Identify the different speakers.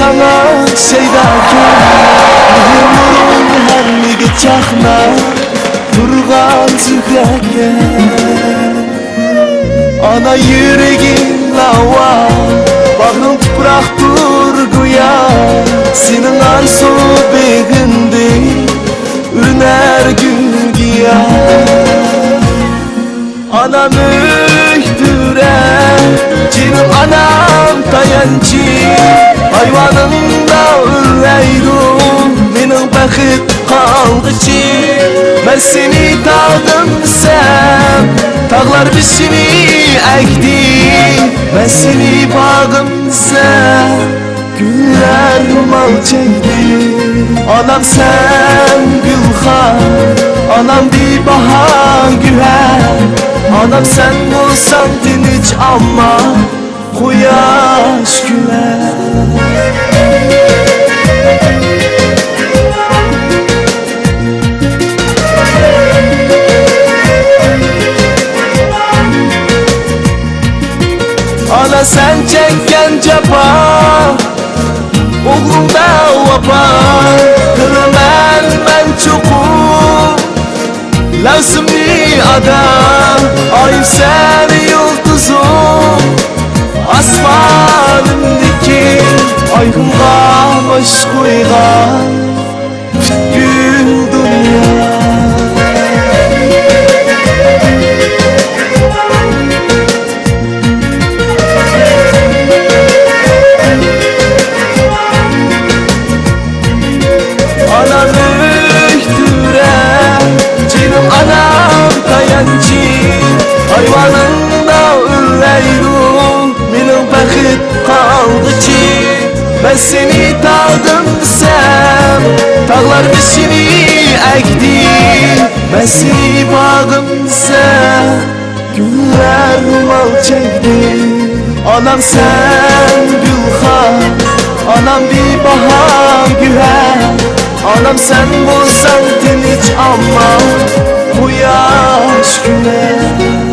Speaker 1: sana şeydaki Nurun her çakna Durgan zührege Ana yüreğin lava Bağın toprak durguya Senin arzu begindi Üner gülgiya Anam öktüre Cinim anam tayancı Hayvanımda üreyrum Benim bakıp kaldıcı Ben seni tağdım sen Tağlar bizini ekti Ben seni bağım sen Güller mal çekti Anam sen gülhan Anam bir bahar güher Anam sen olsan dinç ama Kuyaş güler Ana sen çekken cefa Oğlumda vapa Kırmen ben çokum Lazım bir adam Ay sen yıldızım Asmanımdaki Aygınga baş koygan Gül dünya Anam öktüre Cinim anam tayancı Hayvanında üreyrum Benim bakıp kaldıcı Ben seni tağdım sen Tağlar bizini ekti Ben seni bağım sen Güller mal çekti Anam sen gülhan Anam bir bahar güher Anam sen bulsan dinç ama Bu yaş güler